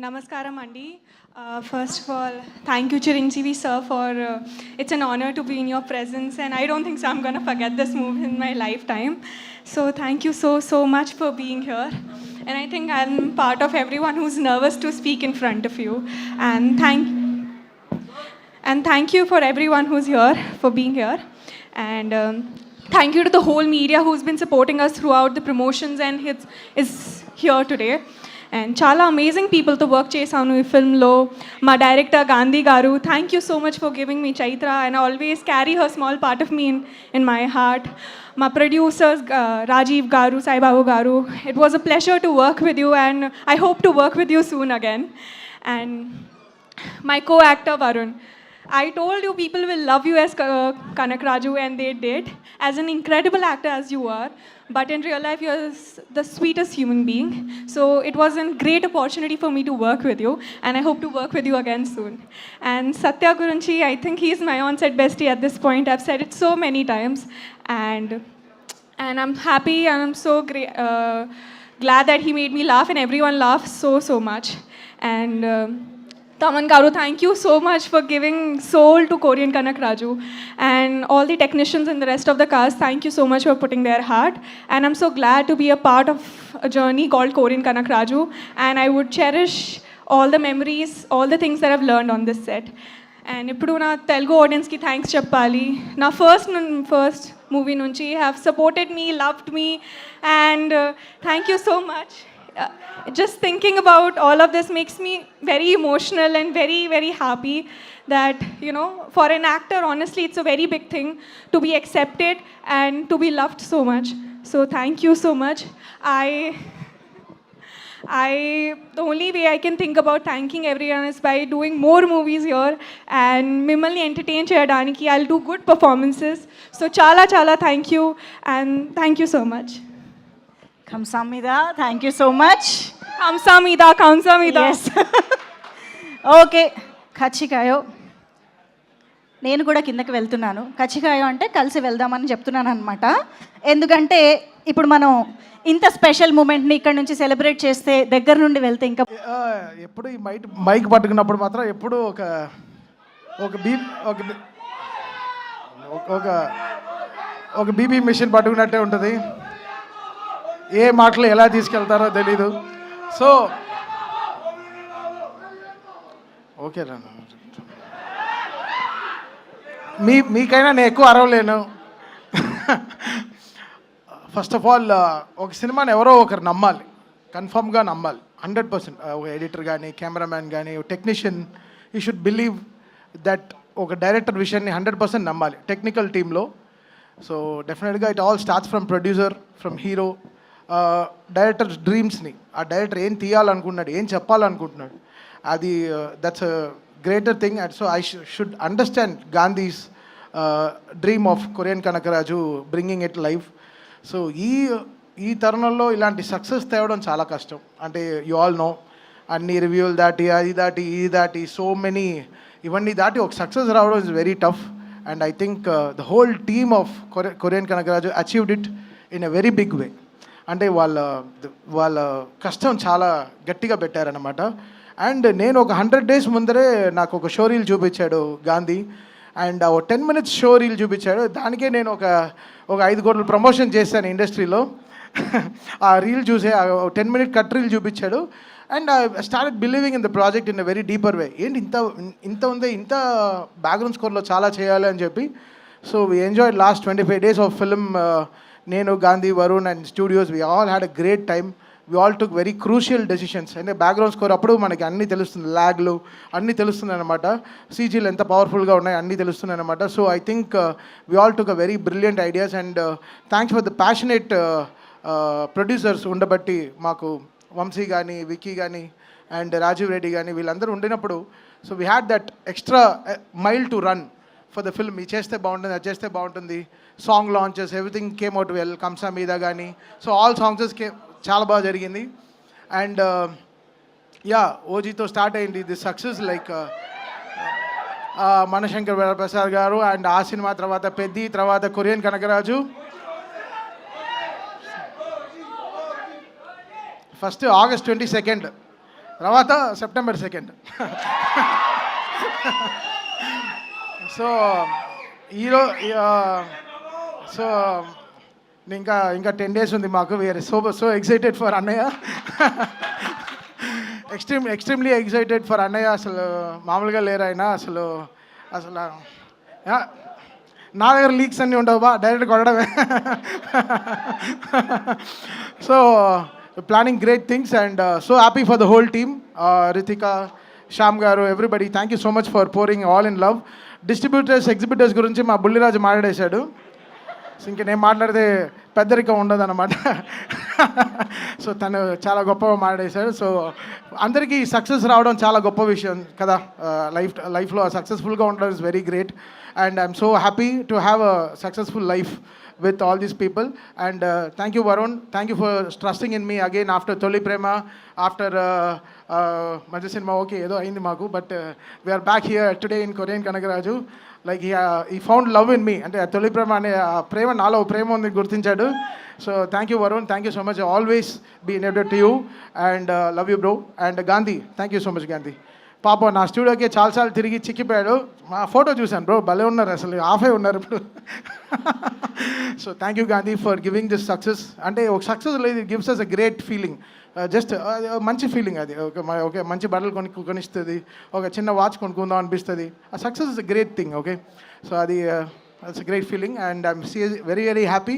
Namaskaram, Andi. First of all, thank you, Chiranjeevi sir, for it's an honor to be in your presence, and I don't think so I'm gonna forget this movie in my lifetime. So thank you so much for being here, and I think I'm part of everyone who's nervous to speak in front of you, and thank you for everyone who's here for being here, and thank you to the whole media who's been supporting us throughout the promotions and is here today. And chala amazing people to work chesanu ee film lo. My director Gandhi garu, thank you so much for giving me Chaitra and always carry her small part of me in my heart. My producers Rajiv garu, Sai Babu garu, it was a pleasure to work with you and I hope to work with you soon again. And my co-actor Varun, I told you people will love you as Kanak Raju, and they did. As an incredible actor as you are, but in real life you're the sweetest human being. So it was a great opportunity for me to work with you, and I hope to work with you again soon. And Satya Gurunchi, I think he's my on-set bestie at this point. I've said it so many times, and I'm happy and I'm so glad that he made me laugh, and everyone laughed so much. And Taman Garu, thank you so much for giving soul to Korean Kanak Raju. And all the technicians and the rest of the cast, thank you so much for putting their heart. And I'm so glad to be a part of a journey called Korean Kanak Raju. And I would cherish all the memories, all the things that I've learned on this set. And ఇప్పుడు నా తెలుగు ఆడియన్స్కి thanks చెప్పాలి. నా first movie నుంచి have supported me, loved me, and thank you so much. Just thinking about all of this makes me very emotional and very happy that, you know, for an actor, honestly, it's a very big thing to be accepted and to be loved so much. So thank you so much. The only way I can think about thanking everyone is by doing more movies here and mimmalni entertain cheyadaniki. I'll do good performances. So chala thank you, and thank you so much. Kamsamida, thank you so much. Kamsamida. Yes. Okay, కచ్చికాయో నేను కూడా కిందకి వెళ్తున్నాను. కచ్చికాయో అంటే కలిసి వెళ్దామని చెప్తున్నాను అనమాట. ఎందుకంటే ఇప్పుడు మనం ఇంత స్పెషల్ మూమెంట్ని ఇక్కడ నుంచి సెలబ్రేట్ చేస్తే, దగ్గర నుండి వెళ్తే ఇంకా ఎప్పుడు ఈ మైక్ పట్టుకున్నప్పుడు మాత్రం ఎప్పుడు ఒక బీపీ మిషన్ పట్టుకున్నట్టే ఉంటుంది. ఏ మాటలు ఎలా తీసుకెళ్తారో తెలీదు. సో ఓకే రా, మీకైనా నేను ఎక్కువ అరవలేను. ఫస్ట్ ఆఫ్ ఆల్ ఒక సినిమాని ఎవరో ఒకరు నమ్మాలి, కన్ఫర్మ్గా నమ్మాలి, 100%. ఒక ఎడిటర్ కానీ, కెమెరామ్యాన్ కానీ, technician, you should believe that ఒక డైరెక్టర్ విషయాన్ని 100% నమ్మాలి టెక్నికల్ టీంలో. సో డెఫినెట్గా it all starts from producer, from hero. Director డ్రీమ్స్ని, ఆ డైరెక్టర్ ఏం తీయాలనుకుంటున్నాడు, ఏం చెప్పాలనుకుంటున్నాడు, అది that's a greater thing. And so I should understand Gandhi's dream of Korean Kanakaraju, bringing it life. So ఈ తరుణంలో ఇలాంటి సక్సెస్ తేవడం చాలా కష్టం. అంటే యు ఆల్ నో, అన్ని రివ్యూలు దాటి, అది దాటి సో మెనీ, ఇవన్నీ దాటి ఒక సక్సెస్ రావడం is very tough. And I think the whole team of Korean Kanakaraju achieved it in a very big way. అంటే వాళ్ళ కష్టం చాలా గట్టిగా పెట్టారనమాట. అండ్ నేను ఒక 100 days ముందరే నాకు ఒక షో రీల్ చూపించాడు గాంధీ, అండ్ ఒక 10 minutes షో రీల్ చూపించాడు. దానికే నేను ఒక 5 కోట్ల ప్రమోషన్ చేశాను ఇండస్ట్రీలో. ఆ రీల్ చూసే 10-minute కట్ రీల్ చూపించాడు. And I started believing in the project in a very deeper way. ఏంటి ఇంత ఉంది, ఇంత బ్యాక్గ్రౌండ్ స్కోర్లో చాలా చేయాలి అని చెప్పి. So we enjoyed last 25 days of film. నేను, Gandhi, Varun and studios, we all had a great time. We all took very crucial decisions. అంటే బ్యాక్గ్రౌండ్ స్కోర్ అప్పుడు మనకి అన్నీ తెలుస్తుంది, ల్యాగ్లు అన్నీ తెలుస్తుంది అనమాట, సీజీలు ఎంత పవర్ఫుల్గా ఉన్నాయి అన్నీ తెలుస్తుంది అనమాట. So I think we all took a very brilliant ideas. And thanks for the passionate producers ఉండబట్టి, మాకు వంశీ కానీ, విక్కీ కానీ అండ్ రాజీవ్ రెడ్డి కానీ వీళ్ళందరూ ఉండినప్పుడు, so we had that extra mile to run for the film. ఇది చేస్తే బాగుంటుంది, అది చేస్తే బాగుంటుంది. Song launches, everything came out well. కంసా మీద కానీ, సో ఆల్ సాంగ్స్ చాలా బాగా జరిగింది. అండ్ యా, ఓజీతో స్టార్ట్ అయింది the success. Like Manashankar Prasad garu, and ఆ సినిమా తర్వాత పెద్ది, తర్వాత Korean Kanakaraju. First August 22nd తర్వాత సెప్టెంబర్ 2nd. సో సో ఇంకా 10 days ఉంది మాకు. వీఆర్ సో ఎక్సైటెడ్ ఫర్ అన్నయ్య. ఎక్స్ట్రీమ్లీ ఎక్సైటెడ్ ఫర్ అన్నయ్య. అసలు మామూలుగా లేరు ఆయన. అసలు నా దగ్గర లీక్స్ అన్నీ ఉండవు బా, డైరెక్ట్ కొట్టడమే. So planning great things and so happy for the whole team. Ritika, Shyam garu, everybody, thank you so much for pouring all in love. Distributors, exhibitors గురించి మా బుల్లిరాజు మాట్లాడేశాడు. ఇంక నేను మాట్లాడితే పెద్దరికం ఉండదన్నమాట. సో తను చాలా గొప్పగా మాట్లాడేశాడు. సో అందరికీ సక్సెస్ రావడం చాలా గొప్ప విషయం కదా. లైఫ్లో సక్సెస్ఫుల్గా ఉండడం is very great. And I'm so happy to have a successful life with all these people. And thank you Varun, thank you for trusting in me again after Toli Prema, after Majja Cinema. Okay, edo ayindi maaku, but we are back here today in Korean Kanagaraju. Like he found love in me, ante Toli Prema ane prema nalo prema undi gurtinchadu. So thank you Varun, thank you so much. Always be indebted to you and love you bro. And Gandhi, thank you so much Gandhi. పాప నా స్టూడియోకి చాలాసార్లు తిరిగి చిక్కిపోయాడు. మా photo చూశాను bro, భలే ఉన్నారు అసలు, హాఫే ఉన్నారు ఇప్పుడు. So thank you Gandhi for giving this success. అంటే ఒక సక్సెస్ లేదు, it gives us a great feeling. Just మంచి ఫీలింగ్ అది. ఓకే మంచి బట్టలు కొనిస్తుంది, ఒక చిన్న వాచ్ కొనుక్కుందాం అనిపిస్తుంది. ఆ success is a great thing. Okay, so అది it's a great feeling and I'm very very happy.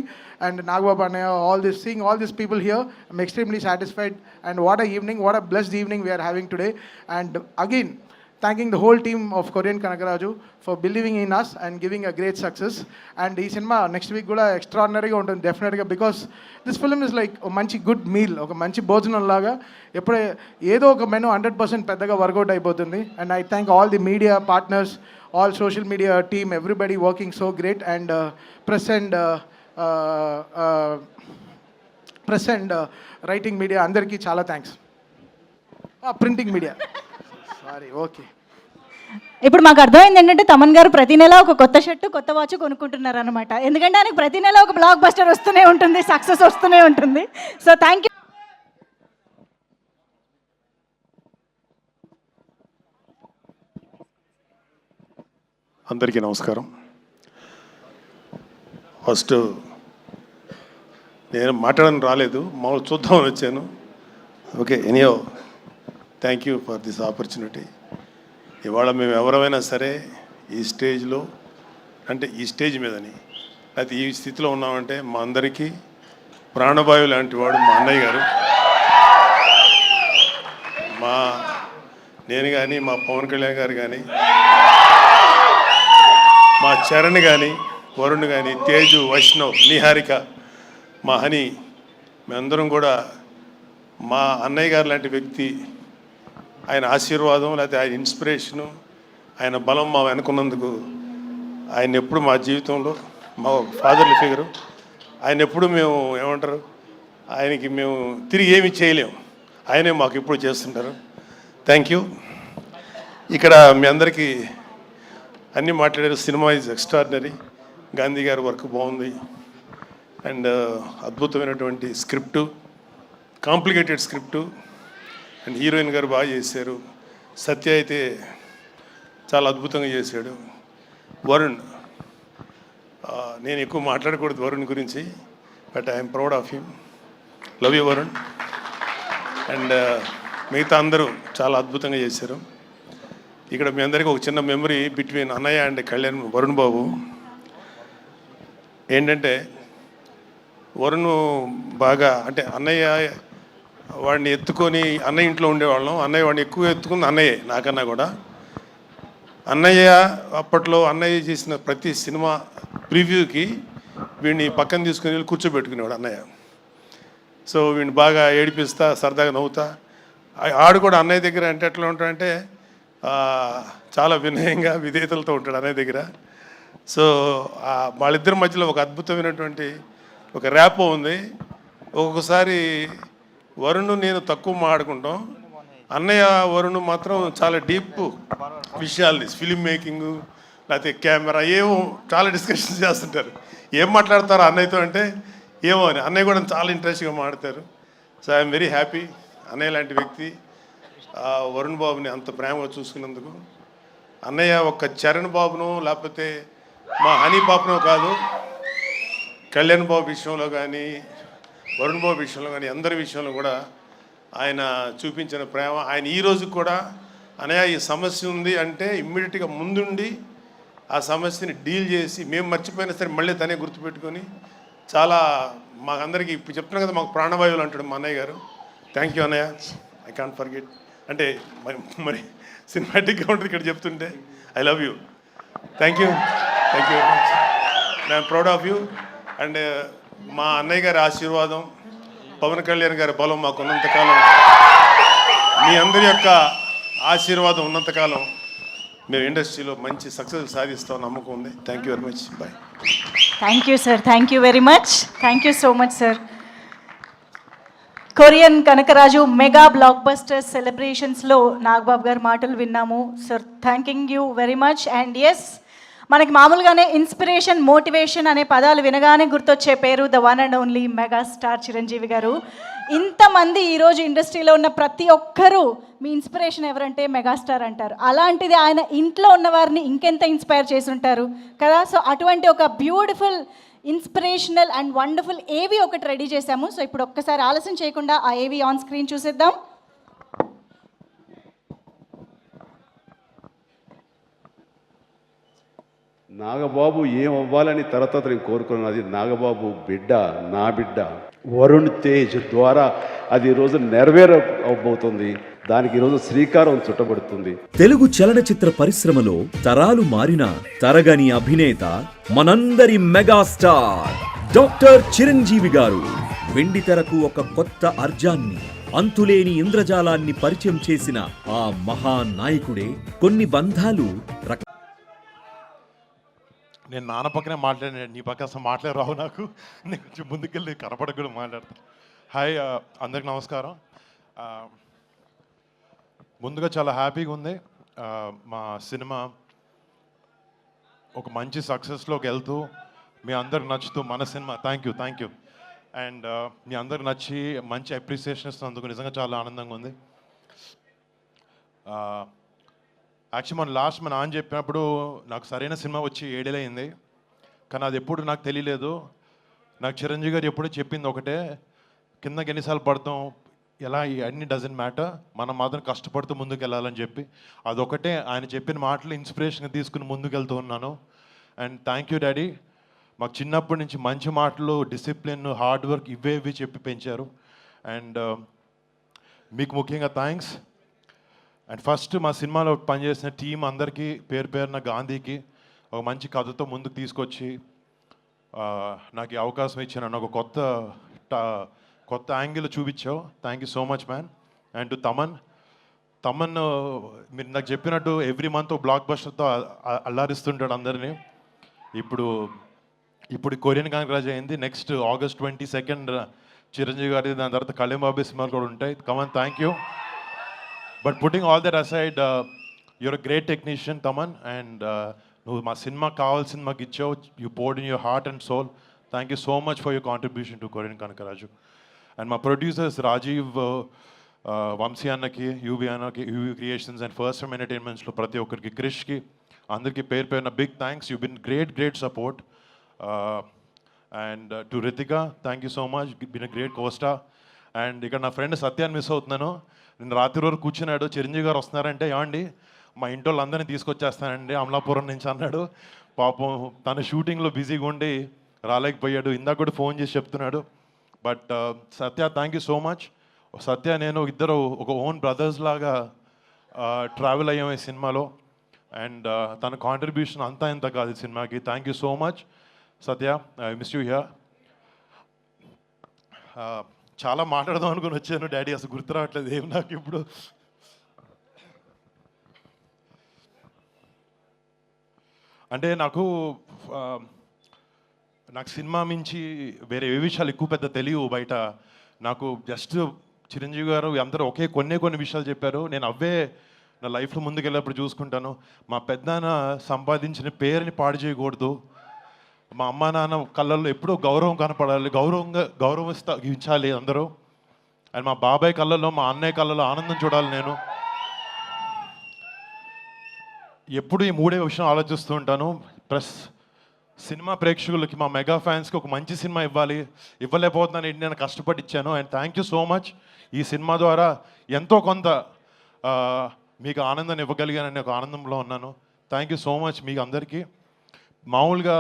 And Nagbabu Annaya, seeing all these people here, I'm extremely satisfied. And what a evening, what a blessed evening we are having today. And again thanking the whole team of Korean Kanagaraju for believing in us and giving a great success. And ee cinema next week kuda extraordinary ga untundi definitely ga, because this film is like a manchi good meal, oka manchi bhojanam laga. eppude edo oka menu 100% peddaga workout అయిపోతుంది. And I thank all the media partners, all social media team, everybody working so great. And press and writing media andarki chala thanks. Printing media sorry. Okay, ఇప్పుడు మాకు అర్థమైంది ఏంటంటే తమన్ గారు ప్రతి నెల ఒక కొత్త షర్టు, కొత్త వాచ్ కొనుక్కుంటున్నారు అనమాట. ఎందుకంటే ఆయనకు ప్రతి నెల ఒక బ్లాక్ బస్టర్ వస్తూనే ఉంటుంది, సక్సెస్ వస్తూనే ఉంటుంది. So thank you. అందరికీ నమస్కారం. ఫస్ట్ నేను మాట్లాడని రాలేదు, మామూలు చూద్దామని వచ్చాను. Okay, anyhow thank you for this opportunity. ఇవాళ మేము ఎవరైనా సరే ఈ స్టేజ్లో, అంటే ఈ స్టేజ్ మీదని లేకపోతే ఈ స్థితిలో ఉన్నామంటే మా అందరికీ ప్రాణవాయువు లాంటి వాడు మా అన్నయ్య గారు. నేను కానీ, మా పవన్ కళ్యాణ్ గారు కానీ, మా చరణ్ కానీ, వరుణ్ కానీ, తేజు, వైష్ణవ్, నిహారిక, మా హని, మేమందరం కూడా మా అన్నయ్య గారు లాంటి వ్యక్తి, ఆయన ఆశీర్వాదం లేకపోతే ఆయన ఇన్స్పిరేషను, ఆయన బలం మా వెనుకున్నందుకు ఆయన ఎప్పుడు మా జీవితంలో మా ఫాదర్లీ ఫిగరు. ఆయన ఎప్పుడు మేము ఏమంటారు, ఆయనకి మేము తిరిగి ఏమి చేయలేము, ఆయనే మాకు ఎప్పుడు చేస్తుంటారు. Thank you. ఇక్కడ మీ అందరికీ అన్నీ మాట్లాడారు. Cinema is extraordinary. గాంధీ గారి వర్క్ బాగుంది. అండ్ అద్భుతమైనటువంటి script, complicated script. And heroine గారు బాగా చేశారు. సత్య అయితే చాలా అద్భుతంగా చేశాడు. వరుణ్, నేను ఎక్కువ మాట్లాడకూడదు వరుణ్ గురించి, but I'm proud of him. Love you Varun. And మిగతా అందరూ చాలా అద్భుతంగా చేశారు. ఇక్కడ మీ అందరికీ ఒక చిన్న మెమరీ బిట్వీన్ అన్నయ్య అండ్ కళ్యాణ్, వరుణ్ బాబు. ఏంటంటే వరుణ్ బాగా, అంటే అన్నయ్య వాడిని ఎత్తుకొని, అన్నయ్య ఇంట్లో ఉండేవాళ్ళం, అన్నయ్య వాడిని ఎక్కువ ఎత్తుకుంది అన్నయ్యే నాకన్నా కూడా. అన్నయ్య అప్పట్లో అన్నయ్య చేసిన ప్రతి సినిమా ప్రివ్యూకి వీడిని పక్కన తీసుకుని వెళ్ళి కూర్చోబెట్టుకునేవాడు అన్నయ్య. సో వీడిని బాగా ఏడిపిస్తా, సరదాగా నవ్వుతా. ఆడు కూడా అన్నయ్య దగ్గర అంటే ఎట్లా ఉంటాడంటే చాలా వినయంగా, విధేయతలతో ఉంటాడు అన్నయ్య దగ్గర. సో వాళ్ళిద్దరి మధ్యలో ఒక అద్భుతమైనటువంటి ఒక ర్యాపో ఉంది. ఒక్కొక్కసారి వరుణ్ నేను తక్కువ మాట్లాడుకుంటాం, అన్నయ్య వరుణ్ మాత్రం చాలా డీప్ విషయాలు, ఫిలిం మేకింగ్ లేకపోతే కెమెరా, ఏమో చాలా డిస్కషన్స్ చేస్తుంటారు. ఏం మాట్లాడతారు అన్నయ్యతో అంటే ఏమో అని. అన్నయ్య కూడా చాలా ఇంట్రెస్ట్గా మాట్లాడతారు. So I'm very happy. అన్నయ్య లాంటి వ్యక్తి వరుణ్ బాబుని అంత ప్రేమగా చూసుకున్నందుకు. అన్నయ్య ఒక్క చరణ్ బాబును లేకపోతే మా హనీ పాపనో కాదు, కళ్యాణ్ బాబు విషయంలో కానీ వరుణ్ బాబు విషయంలో కానీ అందరి విషయంలో కూడా ఆయన చూపించిన ప్రేమ. ఆయన ఈ రోజు కూడా అన్నయ్య ఈ సమస్య ఉంది అంటే ఇమ్మీడియట్గా ముందుండి ఆ సమస్యని డీల్ చేసి మేము మర్చిపోయినా సరే మళ్ళీ తనే గుర్తుపెట్టుకొని చాలా మాకందరికీ ఇప్పుడు చెప్తున్నాను కదా, మాకు ప్రాణవాయువులు అంటాడు మా అన్నయ్య గారు. థ్యాంక్ యూ అన్నయ్య, ఐ కాంట్ ఫర్గెట్. అంటే మరి సినిమాటిక్గా ఉంటుంది ఇక్కడ చెప్తుంటే. I love you, thank you very much. I'm proud of you. And మా అన్నయ్య గారి ఆశీర్వాదం, పవన్ కళ్యాణ్ గారి బలం మాకు ఉన్నంతకాలం, మీ అందరి యొక్క ఆశీర్వాదం ఉన్నంతకాలం మేము ఇండస్ట్రీలో మంచి సక్సెస్ సాధిస్తాం నమ్మకం ఉంది. Thank you very much, boy. Thank you sir, thank you very much, thank you so much sir. Korean Kanakaraju mega blockbuster సెలబ్రేషన్స్లో నాగబాబు గారి మాటలు విన్నాము sir. Thanking you very much. And yes, మనకి మామూలుగానే ఇన్స్పిరేషన్, మోటివేషన్ అనే పదాలు వినగానే గుర్తొచ్చే పేరు the one and only megastar Chiranjeevi garu. ఇంతమంది ఈరోజు ఇండస్ట్రీలో ఉన్న ప్రతి ఒక్కరూ మీ ఇన్స్పిరేషన్ ఎవరంటే మెగాస్టార్ అంటారు. అలాంటిది ఆయన ఇంట్లో ఉన్న వారిని ఇంకెంత ఇన్స్పైర్ చేసి ఉంటారు కదా. సో అటువంటి ఒక బ్యూటిఫుల్, ఇన్స్పిరేషనల్ అండ్ వండర్ఫుల్ ఏవి ఒకటి రెడీ చేశాము. సో ఇప్పుడు ఒక్కసారి ఆలస్యం చేయకుండా ఆ ఏవి ఆన్ స్క్రీన్ చూసేద్దాం. నాగబాబు ఏం అవ్వాలని తర్వాత నేను కోరుకున్నాను. అది నాగబాబు బిడ్డ, నా బిడ్డ వరుణ్ తేజ్ ద్వారా అది ఈరోజు నెరవేరబోతుంది. దానికి ఈరోజు శ్రీకారం చుట్టబడుతుంది. తెలుగు చలనచిత్ర పరిశ్రమలో తరాలు మారిన తరగని అభినేత, మనందరి మెగాస్టార్ డాక్టర్ చిరంజీవి గారు వెండితెరకు ఒక కొత్త అర్జాన్ని, అంతులేని ఇంద్రజాలాన్ని పరిచయం చేసిన ఆ మహానాయకుడే కొన్ని బంధాలు నేను నాన్న పక్కనే మాట్లాడిన, నీ పక్క అసలు మాట్లాడరావు నాకు. నేను కొంచెం ముందుకెళ్ళి కనపడక కూడా మాట్లాడతాను. హాయ్, అందరికి నమస్కారం. ముందుగా చాలా హ్యాపీగా ఉంది. మా సినిమా ఒక మంచి సక్సెస్లోకి వెళ్తూ మీ అందరికి నచ్చుతూ మన సినిమా థ్యాంక్ యూ అండ్ మీ అందరికి నచ్చి మంచి అప్రిసియేషన్ ఇస్తున్నందుకు నిజంగా చాలా ఆనందంగా ఉంది. యాక్చువల్లీ మన నాన్న చెప్పినప్పుడు నాకు సరైన సినిమా వచ్చి 7 ఏళ్ళు అయింది. కానీ అది ఎప్పుడు నాకు తెలియలేదు. నాకు చిరంజీవి గారు ఎప్పుడు చెప్పింది ఒకటే, కిందకి ఎన్నిసార్లు పడతాం ఎలా అన్ని డజంట్ మ్యాటర్, మనం మాత్రం కష్టపడుతూ ముందుకు వెళ్ళాలని చెప్పి అదొకటే ఆయన చెప్పిన మాటలు ఇన్స్పిరేషన్గా తీసుకుని ముందుకు వెళ్తూ ఉన్నాను. అండ్ థ్యాంక్ యూ డాడీ, మాకు చిన్నప్పటి నుంచి మంచి మాటలు, డిసిప్లిన్, హార్డ్ వర్క్ ఇవి చెప్పి పెంచారు. అండ్ మీకు ముఖ్యంగా థ్యాంక్స్. అండ్ ఫస్ట్ మా సినిమాలో పనిచేసిన టీం అందరికీ పేరు పేరున, గాంధీకి ఒక మంచి కథతో ముందుకు తీసుకొచ్చి నాకు ఈ అవకాశం ఇచ్చిన ఒక కొత్త యాంగిల్ చూపించావు. Thank you so much man. And to Thaman మీరు నాకు చెప్పినట్టు ఎవ్రీ మంత్ బ్లాక్ బస్టర్తో అల్లారిస్తుంటాడు అందరినీ. ఇప్పుడు కొరియన్ కనకరాజు అయింది, నెక్స్ట్ August 22 చిరంజీవి గారి, దాని తర్వాత కళ్యాణ్ బాబు సినిమాలు కూడా ఉంటాయి. Come on, thank you. But putting all that aside, you're a great technician Thaman. And నువ్వు మా సినిమాకి కావాల్సిన మాకు ఇచ్చావు. You poured in your heart and soul. Thank you so much for your contribution to కొరియన్ కనకరాజు. అండ్ మా ప్రొడ్యూసర్స్ రాజీవ్, వంశీ అన్నకి, యూవి అన్నకి, UV creations and first time ఎంటర్టైన్మెంట్స్లో ప్రతి ఒక్కరికి, క్రిష్కి, అందరికీ పేరు పేరున big thanks. You been great support. And to Ritika, thank you so much, been a great co-star. And ఇక్కడ నా ఫ్రెండ్ సత్యాన్ని మిస్ అవుతున్నాను. నేను రాత్రి వరకు కూర్చున్నాడు, చిరంజీవి గారు వస్తున్నారంటే ఏమండి మా ఇంటి వాళ్ళందరినీ తీసుకొచ్చేస్తానండి అమలాపురం నుంచి అన్నాడు. పాపం తన షూటింగ్లో బిజీగా ఉండి రాలేకపోయాడు. ఇందాక కూడా ఫోన్ చేసి చెప్తున్నాడు. But Satya, thank you so much. Satya నేను ఇద్దరు ఒక ఓన్ బ్రదర్స్ లాగా ట్రావెల్ అయ్యాము ఈ సినిమాలో. అండ్ తన కాంట్రిబ్యూషన్ అంతా ఇంత కాదు ఈ సినిమాకి. Thank you so much Satya, I miss you here. చాలా మాట్లాడదాం అనుకుని వచ్చాను డాడీ, అసలు గుర్తు రావట్లేదు ఏం నాకు ఇప్పుడు. అంటే నాకు సినిమా మించి వేరే ఏ విషయాలు ఎక్కువ పెద్ద తెలియవు బయట. నాకు జస్ట్ చిరంజీవి గారు అందరూ కొన్ని విషయాలు చెప్పారు. నేను అవే నా లైఫ్లో ముందుకెళ్ళేప్పుడు చూసుకుంటాను. మా పెద్దనాన్న సంపాదించిన పేరుని పాడు చేయకూడదు, మా అమ్మ నాన్న కళ్ళల్లో ఎప్పుడూ గౌరవం కనపడాలి, గౌరవించాలి అందరూ. అండ్ మా బాబాయ్ కళ్ళల్లో, మా అన్నయ్య కళ్ళల్లో ఆనందం చూడాలి నేను. ఎప్పుడు ఈ మూడే విషయం ఆలోచిస్తూ ఉంటాను. ప్లస్ సినిమా ప్రేక్షకులకి, మా మెగా ఫ్యాన్స్కి ఒక మంచి సినిమా ఇవ్వలేకపోతున్నాను ఏంటి, నేను కష్టపడి ఇచ్చాను. And thank you so much. ఈ సినిమా ద్వారా ఎంతో కొంత మీకు ఆనందాన్ని ఇవ్వగలిగానని ఒక ఆనందంలో ఉన్నాను. థ్యాంక్ యూ సో మచ్ మీకు అందరికీ. మామూలుగా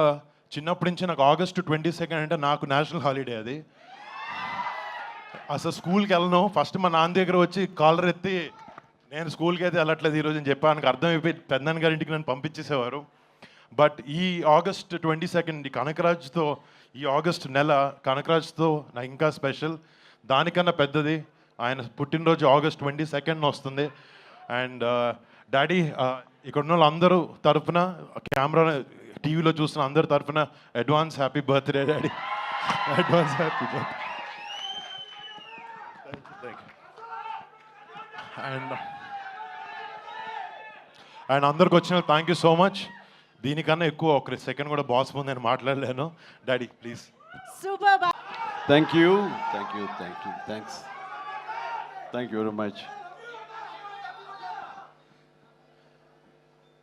చిన్నప్పటి నుంచి నాకు August 22 అంటే నాకు నేషనల్ హాలిడే. అది అసలు స్కూల్కి వెళ్ళను. ఫస్ట్ మా నాన్న దగ్గర వచ్చి కాలర్ ఎత్తి నేను స్కూల్కి అయితే వెళ్ళట్లేదు ఈరోజు అని చెప్పాను. అర్థమైపోయి పెద్దనాన్న గారింటికి నన్ను పంపించేసేవారు. బట్ ఈ August 22 కనకరాజ్తో, ఈ ఆగస్ట్ నెల కనకరాజ్తో నాకు ఇంకా స్పెషల్. దానికన్నా పెద్దది ఆయన పుట్టినరోజు August 22 వస్తుంది. అండ్ డాడీ, ఇక్కడ ఉన్న వాళ్ళందరూ తరఫున, కెమెరా టీవీలో చూస్తున్న అందరి తరఫున advance happy birthday daddy. Advance happy birthday. And అందరికి వచ్చిన థ్యాంక్ యూ సో మచ్. దీనికన్నా ఎక్కువ ఒక సెకండ్ కూడా బాస్ ముందు నేను మాట్లాడలేను. Daddy please. Super. Thank you thanks thank you very much.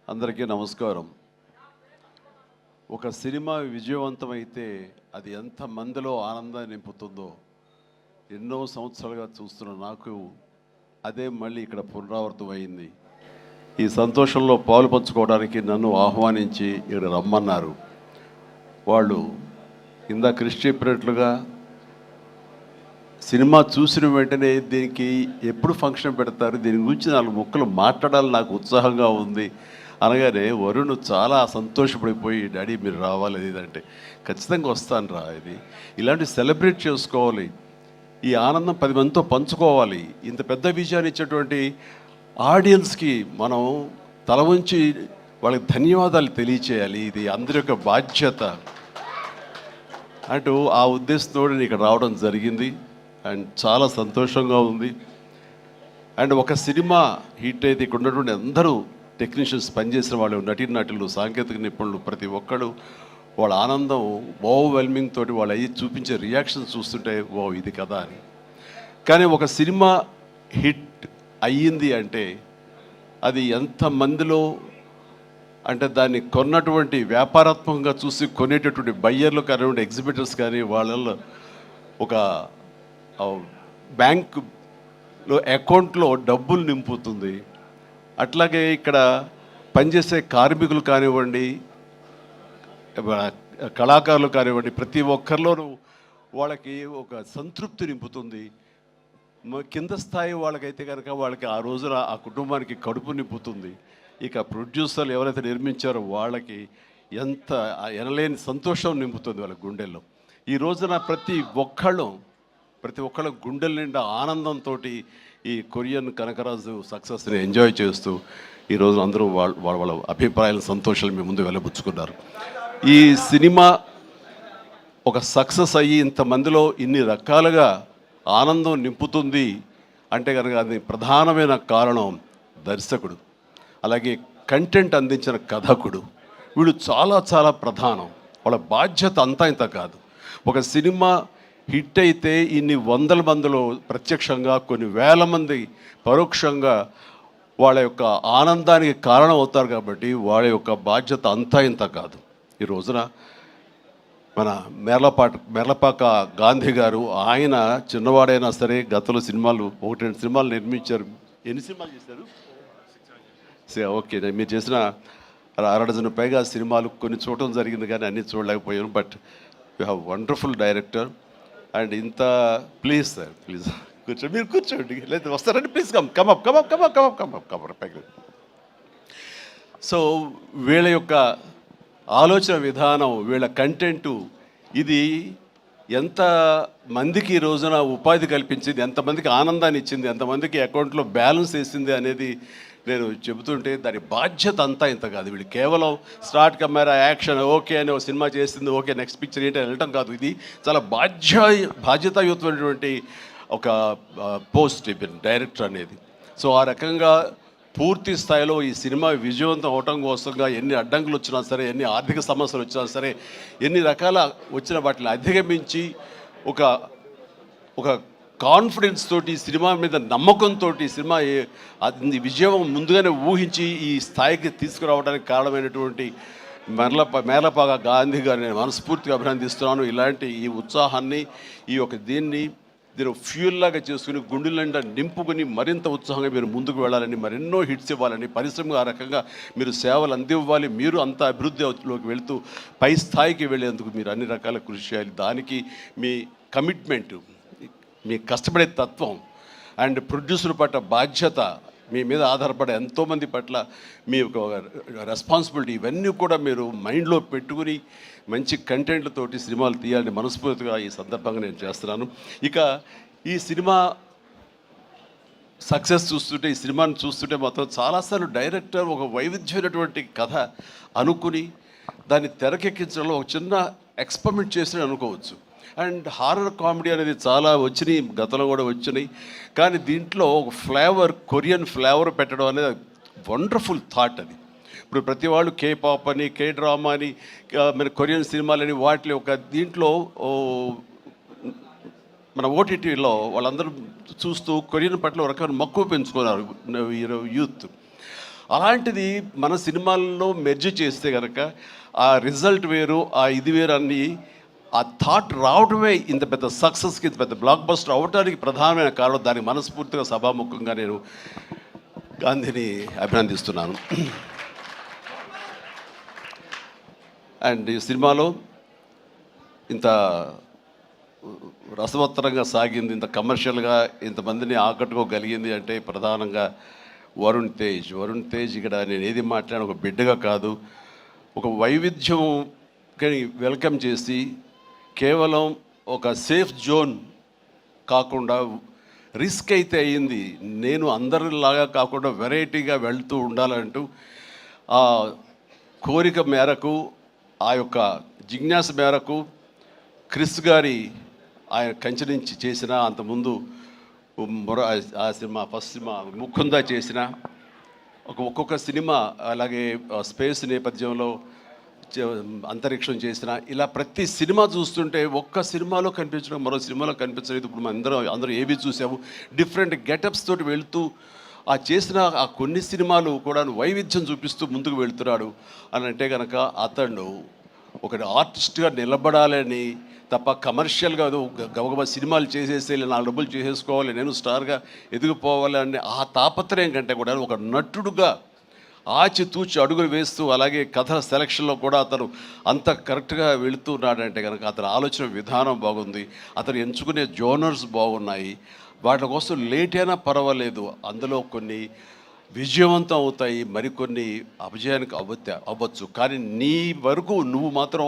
అందరికీ నమస్కారం. ఒక సినిమా విజయవంతమైతే అది ఎంత మందిలో ఆనందాన్ని నింపుతుందో ఎన్నో సంవత్సరాలుగా చూస్తున్న నాకు అదే మళ్ళీ ఇక్కడ పునరావృతం అయింది. ఈ సంతోషంలో పాలు పంచుకోవడానికి నన్ను ఆహ్వానించి ఇక్కడ రమ్మన్నారు. వాళ్ళు ఇందాక కృషి చెప్పినట్లుగా సినిమా చూసిన వెంటనే దీనికి ఎప్పుడు ఫంక్షన్ పెడతారు, దీని గురించి 4 ముక్కలు మాట్లాడాలని నాకు ఉత్సాహంగా ఉంది అనగానే వరుణ్ చాలా సంతోషపడిపోయి, డాడీ మీరు రావాలి ఇదంటే, ఖచ్చితంగా వస్తాను రా, ఇది ఇలాంటి సెలబ్రేట్ చేసుకోవాలి, ఈ ఆనందం 10 మందితో పంచుకోవాలి. ఇంత పెద్ద విజయాన్ని ఇచ్చేటువంటి ఆడియన్స్కి మనం తల వంచి వాళ్ళకి ధన్యవాదాలు తెలియచేయాలి. ఇది అందరి యొక్క బాధ్యత అంటూ ఆ ఉద్దేశంతో నేను ఇక్కడ రావడం జరిగింది. అండ్ చాలా సంతోషంగా ఉంది. అండ్ ఒక సినిమా హిట్ అయితే ఇక్కడ ఉన్నటువంటి అందరూ టెక్నీషియన్స్, పనిచేసిన వాళ్ళు, నటీనటులు, సాంకేతిక నిపుణులు, ప్రతి ఒక్కరు వాళ్ళ ఆనందం ఓవర్వెల్మింగ్ తోటి వాళ్ళు అయ్యి చూపించే రియాక్షన్స్ చూస్తుంటే ఓ ఇది కదా అని. కానీ ఒక సినిమా హిట్ అయ్యింది అంటే అది ఎంతమందిలో, అంటే దాన్ని కొన్నటువంటి వ్యాపారాత్మకంగా చూసి కొనేటటువంటి బయ్యర్లు కానివ్వండి, ఎగ్జిబిటర్స్ కానీ, వాళ్ళల్లో ఒక బ్యాంకులో అకౌంట్లో డబ్బులు నింపుతుంది. అట్లాగే ఇక్కడ పనిచేసే కార్మికులు కానివ్వండి, కళాకారులు కానివ్వండి, ప్రతి ఒక్కరిలోనూ వాళ్ళకి ఒక సంతృప్తి నింపుతుంది. కింద స్థాయి వాళ్ళకైతే కనుక వాళ్ళకి ఆ రోజున ఆ కుటుంబానికి కడుపు నింపుతుంది. ఇక ప్రొడ్యూసర్లు ఎవరైతే నిర్మించారో వాళ్ళకి ఎంత ఎనలేని సంతోషం నింపుతుంది వాళ్ళ గుండెల్లో. ఈ రోజున ప్రతి ఒక్కళ్ళ గుండెల నిండా ఆనందంతో ఈ కొరియన్ కనకరాజు సక్సెస్ని ఎంజాయ్ చేస్తూ ఈరోజు అందరూ వాళ్ళ అభిప్రాయాల సంతోషాలు మీ ముందు వెళ్ళబుచ్చుకున్నారు. ఈ సినిమా ఒక సక్సెస్ అయ్యి ఇంతమందిలో ఇన్ని రకాలుగా ఆనందం నింపుతుంది అంటే కనుక అది ప్రధానమైన కారణం దర్శకుడు, అలాగే కంటెంట్ అందించిన కథకుడు. వీళ్ళు చాలా చాలా ప్రధానం. వాళ్ళ బాధ్యత అంతా ఇంత కాదు. ఒక సినిమా హిట్ అయితే ఇన్ని వందల మందిలో ప్రత్యక్షంగా, కొన్ని వేల మంది పరోక్షంగా వాళ్ళ యొక్క ఆనందానికి కారణం అవుతారు. కాబట్టి వాళ్ళ యొక్క బాధ్యత అంతా ఇంత కాదు. ఈ రోజున మన మేర్లపాక గాంధీ గారు, ఆయన చిన్నవాడైనా సరే గతంలో సినిమాలు 1-2 సినిమాలు నిర్మించారు. ఎన్ని సినిమాలు చేశారు? ఓకే, మీరు చేసిన 6 డజన్ పైగా సినిమాలు కొన్ని చూడటం జరిగింది, కానీ అన్నీ చూడలేకపోయాను. But you have wonderful director. And ఇంత ప్లీజ్ సార్, ప్లీజ్ కూర్చోండి, మీరు కూర్చోండి, లేదు వస్తారండి, ప్లీజ్ కమ్ పైకి. సో వీళ్ళ యొక్క ఆలోచన విధానం, వీళ్ళ కంటెంటు, ఇది ఎంత మందికి ఈ రోజున ఉపాధి కల్పించింది, ఎంతమందికి ఆనందాన్ని ఇచ్చింది, ఎంతమందికి అకౌంట్లో బ్యాలెన్స్ వేసింది అనేది నేను చెబుతుంటే దాని బాధ్యత అంతా ఇంత కాదు. వీళ్ళు కేవలం స్టార్ట్ కెమెరా యాక్షన్ ఓకే అని ఒక సినిమా చేసింది, ఓకే నెక్స్ట్ పిక్చర్ ఏంటి వెళ్ళటం కాదు. ఇది చాలా బాధ్యతాయుతమైనటువంటి ఒక పోస్ట్ డైరెక్టర్ అనేది. సో ఆ రకంగా పూర్తి స్థాయిలో ఈ సినిమా విజయవంతం అవటం కోసంగా ఎన్ని అడ్డంకులు వచ్చినా సరే, ఎన్ని ఆర్థిక సమస్యలు వచ్చినా సరే, ఎన్ని రకాల వచ్చిన వాటిని అధిగమించి ఒక కాన్ఫిడెన్స్ తోటి, సినిమా మీద నమ్మకంతో, సినిమా అది విజయం ముందుగానే ఊహించి ఈ స్థాయికి తీసుకురావడానికి కారణమైనటువంటి మేర్లపాక గాంధీ గారిని నేను మనస్ఫూర్తిగా అభినందిస్తున్నాను. ఇలాంటి ఈ ఉత్సాహాన్ని, ఈ యొక్క దీన్ని ఫ్యూల్ లాగా చేసుకుని గుండెల నిండా నింపుకొని మరింత ఉత్సాహంగా మీరు ముందుకు వెళ్ళాలని, మరెన్నో హిట్స్ ఇవ్వాలని, పరిశ్రమ ఆ రకంగా మీరు సేవలు అందివ్వాలి. మీరు అంత అభివృద్ధిలోకి వెళుతూ పై స్థాయికి వెళ్ళేందుకు మీరు అన్ని రకాల కృషి చేయాలి. దానికి మీ కమిట్మెంటు, మీ కష్టపడే తత్వం అండ్ ప్రొడ్యూసర్ పట్ల బాధ్యత, మీ మీద ఆధారపడే ఎంతోమంది పట్ల మీ యొక్క రెస్పాన్సిబిలిటీ, ఇవన్నీ కూడా మీరు మైండ్లో పెట్టుకుని మంచి కంటెంట్లతోటి సినిమాలు తీయాలని మనస్ఫూర్తిగా ఈ సందర్భంగా నేను చేస్తున్నాను. ఇక ఈ సినిమా సక్సెస్ చూస్తుంటే, ఈ సినిమాని చూస్తుంటే మాత్రం చాలాసార్లు డైరెక్టర్ ఒక వైవిధ్యమైనటువంటి కథ అనుకుని దాన్ని తెరకెక్కించడంలో ఒక చిన్న ఎక్స్పెరిమెంట్ చేసి అనుకోవచ్చు. అండ్ హారర్ కామెడీ అనేది చాలా వచ్చినాయి, గతంలో కూడా వచ్చినాయి. కానీ దీంట్లో ఒక ఫ్లేవర్, కొరియన్ ఫ్లేవర్ పెట్టడం అనేది వండర్ఫుల్ థాట్. అది ఇప్పుడు ప్రతి వాళ్ళు కే పాప్ అని, కే డ్రామా అని, మన కొరియన్ సినిమాలని, వాటి ఒక దీంట్లో మన ఓటీటీలో వాళ్ళందరూ చూస్తూ కొరియన్ పట్ల ఒక రకమైన మక్కువ పెంచుకున్నారు యూత్. అలాంటిది మన సినిమాల్లో మెర్జ్ చేస్తే కనుక ఆ రిజల్ట్ వేరు, ఆ ఇది వేరు అన్నీ, ఆ థాట్ రావడమే ఇంత పెద్ద సక్సెస్కి, ఇంత పెద్ద బ్లాక్ బస్టర్ అవ్వడానికి ప్రధానమైన కారణం. దానికి మనస్ఫూర్తిగా సభాముఖంగా నేను గాంధీని అభినందిస్తున్నాను. అండ్ ఈ సినిమాలో ఇంత రసవత్తరంగా సాగింది, ఇంత కమర్షియల్గా ఇంతమందిని ఆకట్టుకోగలిగింది అంటే ప్రధానంగా వరుణ్ తేజ్ ఇక్కడ నేను ఏది మాట్లాడిన ఒక బిడ్డగా కాదు, ఒక వైవిధ్యం వెల్కమ్ చేసి కేవలం ఒక సేఫ్ జోన్ కాకుండా, రిస్క్ అయితే అయ్యింది, నేను అందరిలాగా కాకుండా వెరైటీగా వెళ్తూ ఉండాలంటూ ఆ కోరిక మేరకు, ఆ యొక్క జిజ్ఞాస మేరకు క్రిస్ గారి ఆయన కంచె నుంచి చేసిన, అంతకుముందు ఆ సినిమా ఫస్ట్ సినిమా ముకుందా చేసిన, ఒక్కొక్క సినిమా అలాగే స్పేస్ నేపథ్యంలో అంతరిక్షం చేసిన, ఇలా ప్రతి సినిమా చూస్తుంటే ఒక్క సినిమాలో కనిపించడం మరో సినిమాలో కనిపించలేదు. ఇప్పుడు మనం అందరూ ఏవి చూసాము, డిఫరెంట్ గెటప్స్ తోటి వెళుతూ ఆ చేసిన ఆ కొన్ని సినిమాలు కూడా వైవిధ్యం చూపిస్తూ ముందుకు వెళ్తున్నాడు అని అంటే కనుక అతను ఒక ఆర్టిస్ట్గా నిలబడాలని తప్ప కమర్షియల్గా గబగబా సినిమాలు చేసేసి 4 డబ్బులు చేసేసుకోవాలి, నేను స్టార్గా ఎదిగిపోవాలి అనే ఆ తాపత్రయం కంటే కూడా ఒక నటుడుగా ఆచితూచి అడుగులు వేస్తూ, అలాగే కథ సెలక్షన్లో కూడా అతను అంత కరెక్ట్గా వెళుతున్నాడంటే కనుక అతని ఆలోచన విధానం బాగుంది, అతను ఎంచుకునే జోనర్స్ బాగున్నాయి. వాటి కోసం లేట్ అయినా పర్వాలేదు, అందులో కొన్ని విజయవంతం అవుతాయి, మరికొన్ని అపజయానికి అవ్వచ్చు. కానీ నీ వరకు నువ్వు మాత్రం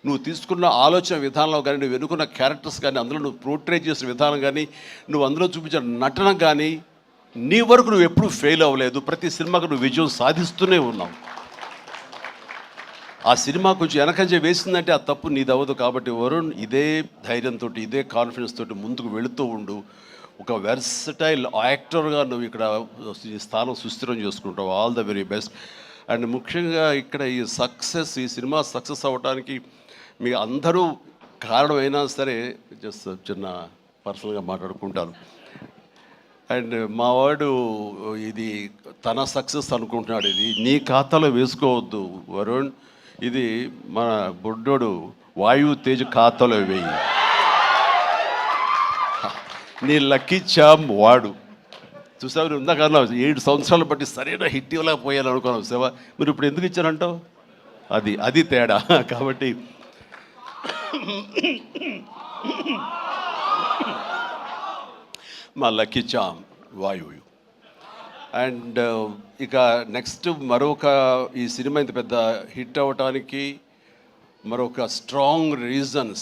నువ్వు తీసుకున్న ఆలోచన విధానంలో కానీ, నువ్వు ఎన్నుకున్న క్యారెక్టర్స్ కానీ, అందులో నువ్వు పోర్ట్రే చేసిన విధానం కానీ, నువ్వు అందులో చూపించిన నటన కానీ, నీ వరకు నువ్వు ఎప్పుడూ ఫెయిల్ అవ్వలేదు. ప్రతి సినిమాకు నువ్వు విజయం సాధిస్తూనే ఉన్నావు. ఆ సినిమా కొంచెం వెనకంజ వేసిందంటే ఆ తప్పు నీది అవ్వదు. కాబట్టి వరుణ్ ఇదే ధైర్యంతో, ఇదే కాన్ఫిడెన్స్ తోటి ముందుకు వెళుతూ ఉండు. ఒక వెర్సటైల్ యాక్టర్గా నువ్వు ఇక్కడ ఈ స్థానం సుస్థిరం చేసుకుంటావు. All the very best. And ముఖ్యంగా ఇక్కడ ఈ సినిమా సక్సెస్ అవ్వడానికి మీ అందరూ కారణమైనా సరే, జస్ట్ చిన్న పర్సనల్గా మాట్లాడుకుంటాను. అండ్ మావాడు ఇది తన సక్సెస్ అనుకుంటున్నాడు, ఇది నీ ఖాతాలో వేసుకోవద్దు వరుణ్, ఇది మన బుడ్డోడు వాయు తేజ్ ఖాతాలో వేయి. నీ లక్కీ చామ్ వాడు. చూసావు, ఇందాకన్నా 7 సంవత్సరాలు బట్టి సరైన హిట్ ఇవ్వలేకపోయాను అనుకున్నావు సేవ, మీరు ఇప్పుడు ఎందుకు ఇచ్చారంటావు? అది తేడా. కాబట్టి మా లక్కీ చామ్ వాయు. అండ్ ఇక నెక్స్ట్ మరొక ఈ సినిమా ఇంత పెద్ద హిట్ అవ్వటానికి మరొక స్ట్రాంగ్ రీజన్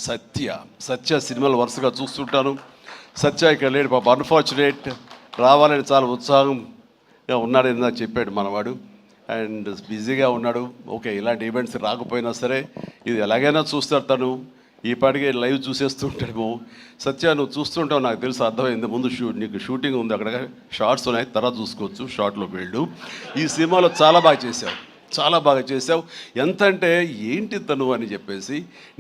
సత్య సినిమాలు వరుసగా చూస్తుంటాను. సత్య ఇక్కడ లేడు పాప, అన్ఫార్చునేట్. రావాలని చాలా ఉత్సాహంగా ఉన్నాడని నాకు చెప్పాడు మనవాడు. అండ్ బిజీగా ఉన్నాడు. ఓకే, ఇలాంటి ఈవెంట్స్ రాకపోయినా సరే ఇది ఎలాగైనా చూస్తారు తను. ఈ పాటికి లైవ్ చూసేస్తుంటాము. సత్య నువ్వు చూస్తుంటావు, నాకు తెలుసు, అర్థమైంది. ముందు నీకు షూటింగ్ ఉంది, అక్కడ షార్ట్స్ ఉన్నాయి, తర్వాత చూసుకోవచ్చు, షార్ట్లోకి వెళ్ళు. ఈ సినిమాలో చాలా బాగా చేసావు. ఎంత అంటే ఏంటి తను అని చెప్పేసి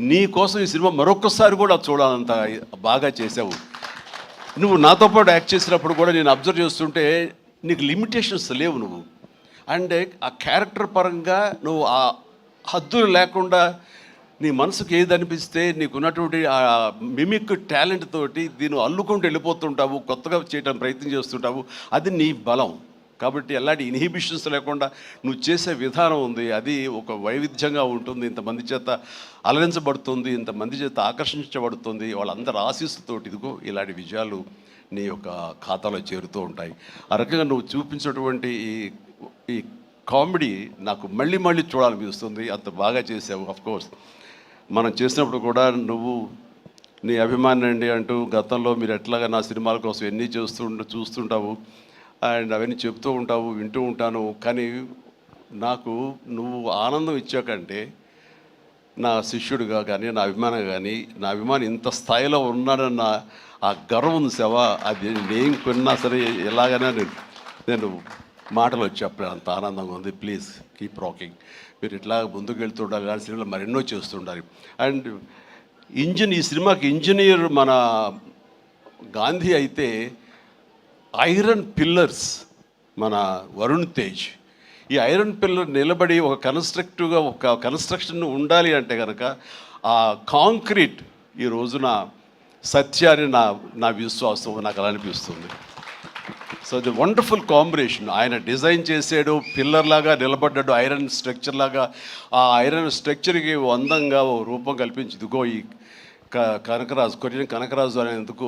నీ కోసం ఈ సినిమా మరొకసారి కూడా చూడాలంత బాగా చేసావు. నువ్వు నాతో పాటు యాక్ట్ చేసినప్పుడు కూడా నేను అబ్జర్వ్ చేస్తుంటే నీకు లిమిటేషన్స్ లేవు నువ్వు. అండ్ ఆ క్యారెక్టర్ పరంగా నువ్వు ఆ హద్దులు లేకుండా నీ మనసుకు ఏది అనిపిస్తే నీకున్నటువంటి ఆ మిమిక్ టాలెంట్ తోటి దీన్ని అల్లుకుంటూ వెళ్ళిపోతుంటావు, కొత్తగా చేయడం ప్రయత్నం చేస్తుంటావు. అది నీ బలం. కాబట్టి ఎలాంటి ఇన్హిబిషన్స్ లేకుండా నువ్వు చేసే విధానం ఉంది, అది ఒక వైవిధ్యంగా ఉంటుంది. ఇంతమంది చేత అలరించబడుతుంది, ఇంతమంది చేత ఆకర్షించబడుతుంది. వాళ్ళందరూ ఆశీస్సుతోటి ఇదిగో ఇలాంటి విజయాలు నీ యొక్క ఖాతాలో చేరుతూ ఉంటాయి. ఆ రకంగా నువ్వు చూపించినటువంటి ఈ కామెడీ నాకు మళ్ళీ మళ్ళీ చూడాలనిపిస్తుంది. అంత బాగా చేసావు. ఆఫ్కోర్స్ మనం చేసినప్పుడు కూడా నువ్వు నీ అభిమాని అండి అంటూ గతంలో మీరు ఎట్లాగా నా సినిమాల కోసం ఎన్ని చూస్తుంటావు అండ్ అవన్నీ చెప్తూ ఉంటావు, వింటూ ఉంటాను. కానీ నాకు నువ్వు ఆనందం ఇచ్చాకంటే నా శిష్యుడిగా కానీ నా అభిమాని ఇంత స్థాయిలో ఉన్నాడన్న ఆ గర్వం ఉంది సేవా, అది నేను కొన్నా సరే ఎలాగైనా నేను మాటలు చెప్పలేదు, అంత ఆనందంగా ఉంది. Please keep rocking. మీరు ఇట్లా ముందుకు వెళ్తుండాలి, కానీ సినిమాలో మరెన్నో చేస్తుండాలి. అండ్ ఈ సినిమాకి ఇంజనీర్ మన గాంధీ అయితే ఐరన్ పిల్లర్స్ మన వరుణ్ తేజ్. ఈ ఐరన్ పిల్లర్ నిలబడి ఒక కన్స్ట్రక్షన్ ఉండాలి అంటే కనుక ఆ కాంక్రీట్ ఈ రోజున సత్యాన్ని నా విశ్వాసం, నాకు అలా అనిపిస్తుంది. So the wonderful combination. ఆయన డిజైన్ చేసాడు, పిల్లర్ లాగా నిలబడ్డాడు, ఐరన్ స్ట్రక్చర్ లాగా. ఆ ఐరన్ స్ట్రక్చర్కి అందంగా ఓ రూపం కల్పించి ఇదిగో ఈ కొరియన్ కనకరాజు అనేందుకు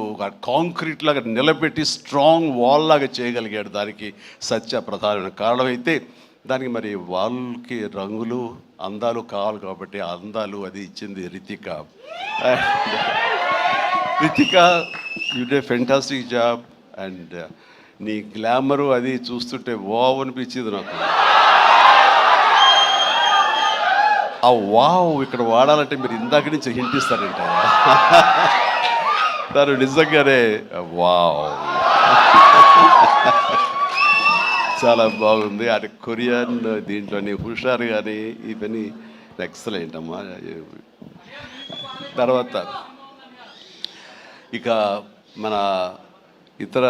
కాంక్రీట్ లాగా నిలబెట్టి స్ట్రాంగ్ వాల్ లాగా చేయగలిగాడు. దానికి సత్య ప్రధానమైన కారణం అయితే దానికి మరి వాళ్ళకి రంగులు అందాలు కావాలి కాబట్టి ఆ అందాలు అది ఇచ్చింది Ritika. You day fantastic job. And నీ గ్లామరు అది చూస్తుంటే వావ్ అనిపించింది నాకు. ఆ వావ్ ఇక్కడ వాడాలంటే మీరు ఇందాక నుంచి హింట్ ఇస్తారంట. తను నిజంగానే వావ్ చాలా బాగుంది. అది కొరియన్ దీంట్లోని హుషారు కానీ ఇవన్నీ ఎక్సలెంట్ అమ్మా. తర్వాత ఇక మన ఇతర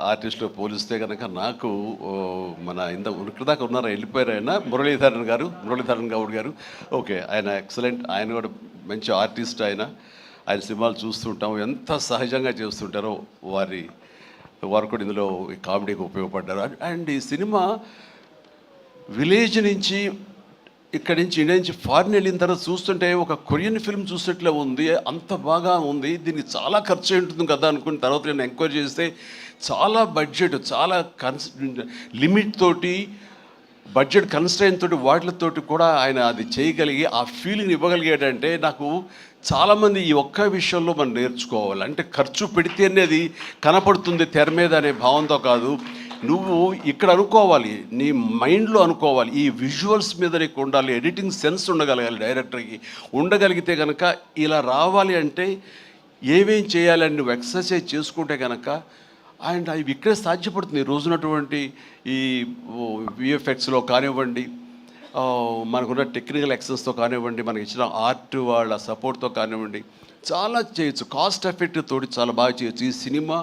ఆర్టిస్టులు పోలిస్తే కనుక నాకు మన ఇక్కడిదాకా ఉన్నారా, వెళ్ళిపోయారు ఆయన మురళీధరన్ గౌడ్ గారు. ఓకే, ఆయన ఎక్సలెంట్. ఆయన కూడా మంచి ఆర్టిస్ట్. ఆయన సినిమాలు చూస్తుంటాం, ఎంత సహజంగా చేస్తుంటారో వారు కూడా ఇందులో ఈ కామెడీకి ఉపయోగపడ్డారు. అండ్ ఈ సినిమా విలేజ్ నుంచి ఇక్కడి నుంచి ఇండియా నుంచి ఫారిన్ వెళ్ళిన తర్వాత చూస్తుంటే ఒక కొరియన్ ఫిల్మ్ చూసినట్లే ఉంది, అంత బాగా ఉంది. దీనికి చాలా ఖర్చు ఉంటుంది కదా అనుకున్న తర్వాత నేను ఎంక్వైరీ చేస్తే చాలా బడ్జెట్, చాలా లిమిట్ తోటి, బడ్జెట్ కన్స్ట్రైన్ తోటి వాటితోటి కూడా ఆయన అది చేయగలిగి ఆ ఫీలింగ్ ఇవ్వగలిగాడంటే నాకు చాలామంది ఈ ఒక్క విషయంలో మనం నేర్చుకోవాలి. అంటే ఖర్చు పెడితేనే అది కనపడుతుంది తెర మీద అనే భావంతో కాదు, నువ్వు ఇక్కడ అనుకోవాలి, నీ మైండ్లో అనుకోవాలి. ఈ విజువల్స్ మీద నీకు ఉండాలి, ఎడిటింగ్ సెన్స్ ఉండగలగాలి. డైరెక్టర్కి ఉండగలిగితే కనుక ఇలా రావాలి అంటే ఏమేం చేయాలని నువ్వు ఎక్సర్సైజ్ చేసుకుంటే కనుక అండ్ అవి ఇక్కడే సాధ్యపడుతుంది. ఈ రోజునటువంటి ఈ విఎఫ్ఎక్స్లో కానివ్వండి, మనకున్న టెక్నికల్ ఎక్సెస్తో కానివ్వండి, మనకి ఇచ్చిన ఆర్ట్ వాళ్ళ సపోర్ట్తో కానివ్వండి, చాలా చేయొచ్చు. కాస్ట్ ఎఫెక్టివ్ తోటి చాలా బాగా చేయొచ్చు. ఈ సినిమా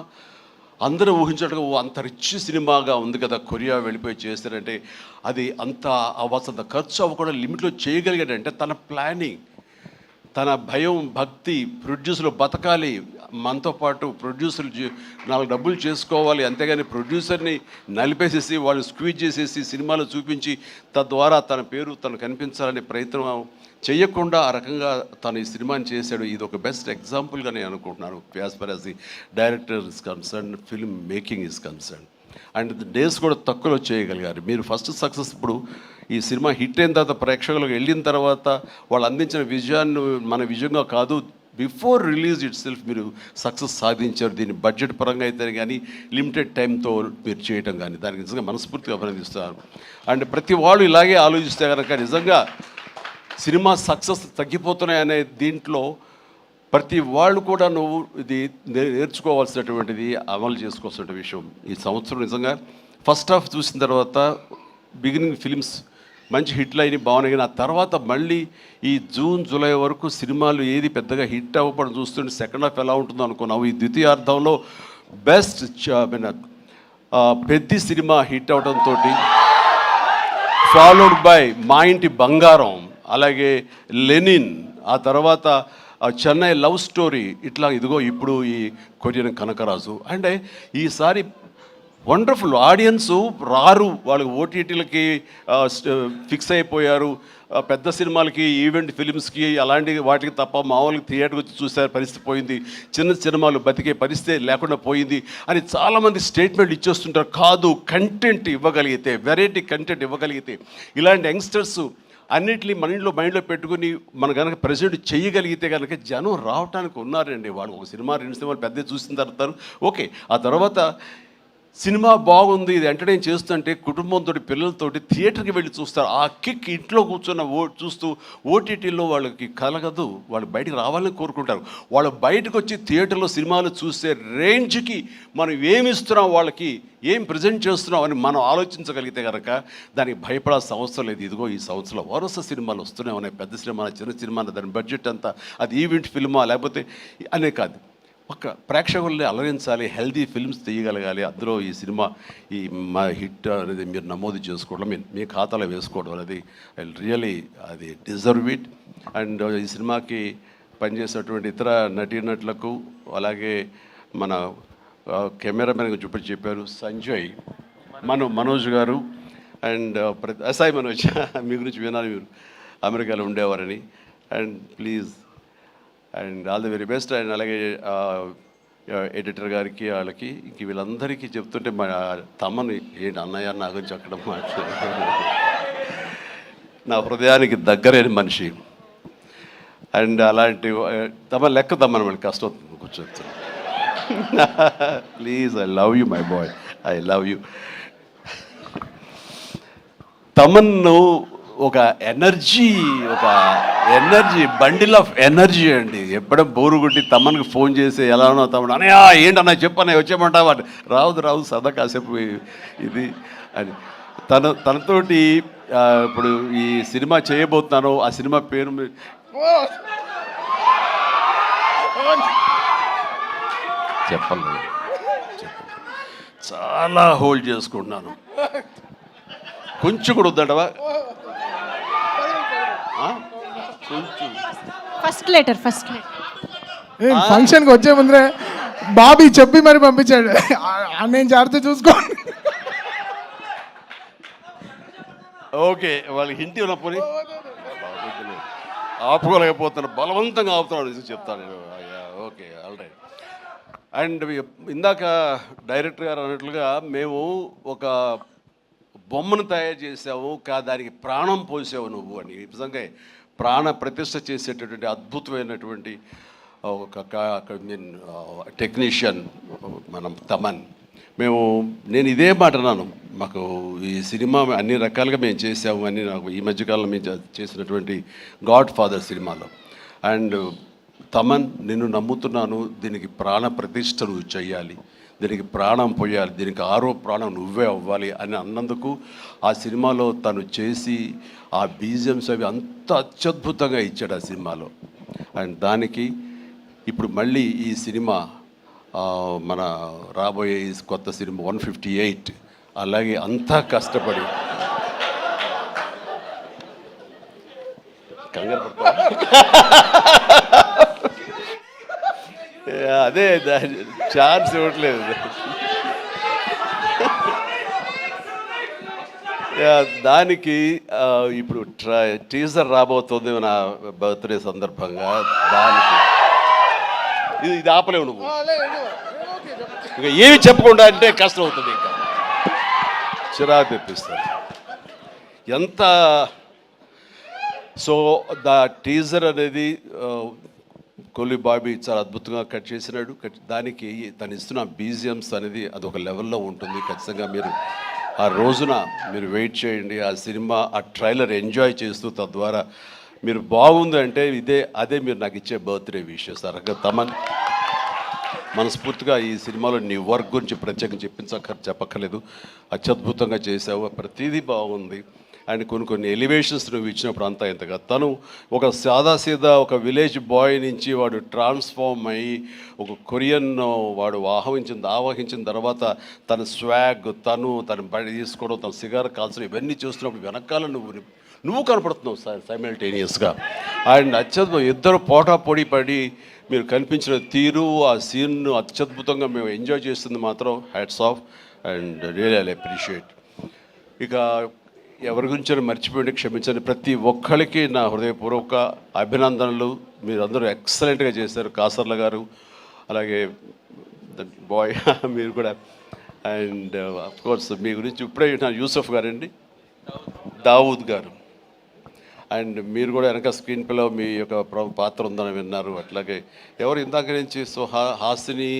అందరూ ఊహించడం అంత రిచ్ సినిమాగా ఉంది కదా, కొరియా వెళ్ళిపోయి చేస్తారంటే అది అంత అవ్వాల్సినంత ఖర్చు అవ్వకుండా లిమిట్లో చేయగలిగాడంటే తన ప్లానింగ్, తన భయం, భక్తి, ప్రొడ్యూసర్లు బతకాలి, మనతో పాటు ప్రొడ్యూసర్లు 4 డబ్బులు చేసుకోవాలి, అంతేగాని ప్రొడ్యూసర్ని నలిపేసేసి వాళ్ళు స్క్వీజ్ చేసేసి సినిమాలో చూపించి తద్వారా తన పేరు తను కనిపించాలనే ప్రయత్నం చేయకుండా ఆ రకంగా తను ఈ సినిమాని చేశాడు. ఇది ఒక బెస్ట్ ఎగ్జాంపుల్గా నేను అనుకుంటున్నాను as for as the director is concern, film making is concern. And days కూడా తక్కువలో చేయగలిగారు. మీరు ఫస్ట్ సక్సెస్ ఇప్పుడు ఈ సినిమా హిట్ అయిన తర్వాత ప్రేక్షకులకు వెళ్ళిన తర్వాత వాళ్ళు అందించిన విజయాన్ని మన విజయంగా కాదు, బిఫోర్ రిలీజ్ ఇట్ సెల్ఫ్ మీరు సక్సెస్ సాధించారు. దీన్ని బడ్జెట్ పరంగా అయితే కానీ లిమిటెడ్ టైంతో మీరు చేయటం కానీ దానికి నిజంగా మనస్ఫూర్తిగా అభినందిస్తున్నారు. అండ్ ప్రతి వాళ్ళు ఇలాగే ఆలోచిస్తే కనుక నిజంగా సినిమా సక్సెస్ తగ్గిపోతున్నాయనే దీంట్లో ప్రతి వాళ్ళు కూడా నువ్వు ఇది నేర్చుకోవాల్సినటువంటిది, అమలు చేసుకోవాల్సిన విషయం. ఈ సంవత్సరం నిజంగా ఫస్ట్ హాఫ్ చూసిన తర్వాత బిగినింగ్ ఫిలిమ్స్ మంచి హిట్లు అయిన బాగున్నాయి, కానీ ఆ తర్వాత మళ్ళీ ఈ జూన్ జూలై వరకు సినిమాలు ఏది పెద్దగా హిట్ అవ్వడం చూస్తుంటే సెకండ్ హాఫ్ ఎలా ఉంటుందో అనుకున్నావు. ఈ ద్వితీయార్థంలో బెస్ట్ పెద్ద సినిమా హిట్ అవడంతో ఫాలోడ్ బై మా ఇంటి బంగారం, అలాగే లెనిన్, ఆ తర్వాత చెన్నై లవ్ స్టోరీ, ఇట్లా ఇదిగో ఇప్పుడు ఈ కొరియన్ కనకరాజు. అంటే ఈసారి వండర్ఫుల్ ఆడియన్స్ రారు, వాళ్ళకి ఓటీటీలకి ఫిక్స్ అయిపోయారు, పెద్ద సినిమాలకి ఈవెంట్ ఫిలిమ్స్కి అలాంటి వాటికి తప్ప మామూలుగా థియేటర్కి వచ్చి చూసే పరిస్థితి పోయింది, చిన్న సినిమాలు బతికే పరిస్థితి లేకుండా పోయింది అని చాలామంది స్టేట్మెంట్ ఇచ్చేస్తుంటారు. కాదు, కంటెంట్ ఇవ్వగలిగితే, వెరైటీ కంటెంట్ ఇవ్వగలిగితే, ఇలాంటి యంగ్స్టర్స్ అన్నిటినీ మైండ్లో పెట్టుకుని మనం కనుక ప్రజెంట్ చేయగలిగితే కనుక జనం రావడానికి ఉన్నారండి. వాళ్ళు ఒక సినిమా 2 సినిమాలు పెద్ద చూసిన తర్వాత ఓకే, ఆ తర్వాత సినిమా బాగుంది, ఇది ఎంటర్టైన్ చేస్తుంటే కుటుంబంతో పిల్లలతోటి థియేటర్కి వెళ్ళి చూస్తారు. ఆ కిక్ ఇంట్లో కూర్చొని చూస్తూ ఓటీటీలో వాళ్ళకి కలగదు, వాళ్ళు బయటికి రావాలని కోరుకుంటారు. వాళ్ళు బయటకు వచ్చి థియేటర్లో సినిమాలు చూసే రేంజ్కి మనం ఏమి ఇస్తున్నాం, వాళ్ళకి ఏం ప్రజెంట్ చేస్తున్నాం అని మనం ఆలోచించగలిగితే కనుక దానికి భయపడాల్సిన అవసరం లేదు. ఇదిగో ఈ సంవత్సరంలో వరుస సినిమాలు వస్తూనే ఉన్నాయి, పెద్ద సినిమా, చిన్న సినిమా, దాని బడ్జెట్ అంతా అది ఈవెంట్ ఫిల్మా లేకపోతే అనే కాదు, ఒక ప్రేక్షకుల్ని అలరించాలి, హెల్దీ ఫిల్మ్స్ తీయగలగాలి. అందులో ఈ సినిమా ఈ మా హిట్ అనేది మీరు నమోదు చేసుకోవడం, మీ ఖాతాలో వేసుకోవడం అనేది రియలీ అది డిజర్వ్ ఇట్. అండ్ ఈ సినిమాకి పనిచేసినటువంటి ఇతర నటీనటులకు, అలాగే మన కెమెరామెన్ చెప్పారు సంజయ్, మనోజ్ గారు, అండ్ అసాయి మనోజ్, మీ గురించి వినాలి, మీరు అమెరికాలో ఉండేవారని. And please and all the very best. And అలాగే ఎడిటర్ గారికి, వాళ్ళకి, ఇంక వీళ్ళందరికీ చెప్తుంటే మా తమ్మని ఏంటి అన్నయ్య నా గురించి అక్కడ మాట్లాడారు, నా హృదయానికి దగ్గరైన మనిషి. అండ్ అలాంటి లెక్క తమ్మని మనకి కష్టం అవుతుంది కూర్చొని. Please, I love you my boy, I love you. తమన్ను ఒక ఎనర్జీ బండిల్ ఆఫ్ ఎనర్జీ అండి. ఎప్పుడో బోరు కొట్టి తమ్మనికి ఫోన్ చేసి ఎలా ఉన్నావు తమ్ముడు, అనయా ఏంటన్నా చెప్పన్నా వచ్చేయమంటావా, రావు సదా కాసేపు ఇది అని. తనతోటి ఇప్పుడు ఈ సినిమా చేయబోతున్నాను, ఆ సినిమా పేరు చెప్పలేదు, చాలా హోల్డ్ చేసుకుంటున్నాను. కొంచెం కూడా వద్దంటవా, ఫస్ట్ లెటర్ ఫంక్షన్కి వచ్చే ముందరే బాబీ చెప్పి మరి పంపించాడు, నేను జాగ్రత్త చూసుకోండి. ఓకే, వాళ్ళకి హింట్ ఉన్నప్పుడు ఆపుకోలేకపోతున్నాను, బలవంతంగా ఆపుతున్నాను చెప్తాను. Okay, all right. అండ్ ఇందాక డైరెక్టర్ గారు అన్నట్లుగా మేము ఒక బొమ్మను తయారు చేసావు, దానికి ప్రాణం పోసావు నువ్వు అని. నిజంగా ప్రాణ ప్రతిష్ఠ చేసేటటువంటి అద్భుతమైనటువంటి ఒక టెక్నీషియన్ మనం తమన్. నేను ఇదే మాట అన్నాను, మాకు ఈ సినిమా అన్ని రకాలుగా మేము చేసాము అని. నాకు ఈ మధ్యకాలంలో మేము చేసినటువంటి గాడ్ ఫాదర్ సినిమాలో, అండ్ తమన్ నిన్ను నమ్ముతున్నాను, దీనికి ప్రాణ ప్రతిష్ఠ నువ్వు చెయ్యాలి, దీనికి ప్రాణం పోయాలి, దీనికి ప్రాణం నువ్వే అవ్వాలి అని అన్నందుకు ఆ సినిమాలో తను చేసి ఆ బీజిఎమ్స్ అవి అంత అత్యద్భుతంగా ఇచ్చాడు ఆ సినిమాలో. అండ్ దానికి ఇప్పుడు మళ్ళీ ఈ సినిమా మన రాబోయే కొత్త సినిమా 158 అలాగే అంతా కష్టపడి కంగారు అదే ఛాన్స్ ఇవ్వట్లేదు. దానికి ఇప్పుడు టీజర్ రాబోతుంది నా బర్త్డే సందర్భంగా. దానికి ఇది ఆపలేవు నువ్వు, ఇంకా ఏమి చెప్పకుండా అంటే కష్టం అవుతుంది, ఇంకా చిరాకు తెప్పిస్తారు ఎంత. సో ద టీజర్ అనేది కొల్లి బాబీ చాలా అద్భుతంగా కట్ చేసినాడు. దానికి తను ఇస్తున్న బీజిఎమ్స్ అనేది అదొక లెవెల్లో ఉంటుంది. ఖచ్చితంగా మీరు ఆ రోజున మీరు వెయిట్ చేయండి, ఆ సినిమా ఆ ట్రైలర్ ఎంజాయ్ చేస్తూ తద్వారా మీరు బాగుంది అంటే అదే మీరు నాకు ఇచ్చే బర్త్డే విషెస్. తమన్ మనస్ఫూర్తిగా ఈ సినిమాలో నీ వర్క్ గురించి ప్రత్యేకంగా చెప్పక్కర్లేదు, అత్యద్భుతంగా చేసావు, ప్రతిదీ బాగుంది. అండ్ కొన్ని ఎలివేషన్స్ నువ్వు ఇచ్చినప్పుడు అంతా ఇంతగా తను ఒక సాదాసీదా ఒక విలేజ్ బాయ్ నుంచి వాడు ట్రాన్స్ఫార్మ్ అయ్యి ఒక కొరియన్ వాడు ఆవహించిన తర్వాత తన స్వాగ్ తన బడి తీసుకోవడం తన సిగార్ కాల్చడం ఇవన్నీ చూస్తున్నప్పుడు వెనకాల నువ్వు కనపడుతున్నావు సైమల్టేనియస్గా. అండ్ అత్యద్భుతం ఇద్దరు పోటాపోటీ పడి మీరు కనిపించిన తీరు ఆ సీన్ను అత్యద్భుతంగా మేము ఎంజాయ్ చేస్తుంది మాత్రం hats off and real I appreciate. ఇక ఎవరి గురించి మర్చిపోయింది క్షమించండి. ప్రతి ఒక్కరికి నా హృదయపూర్వక అభినందనలు. మీరందరూ ఎక్సలెంట్గా చేశారు. కాసర్ల గారు అలాగే బాయ్ మీరు కూడా. అండ్ కోర్స్ మీ గురించి ఇప్పుడే నా యూసఫ్ గారండి, దావూద్ గారు. అండ్ మీరు కూడా వెనక స్క్రీన్ ప్లేలో మీ యొక్క పాత్ర ఉందని విన్నారు. అట్లాగే ఎవరు ఇందాక నుంచి హాసిని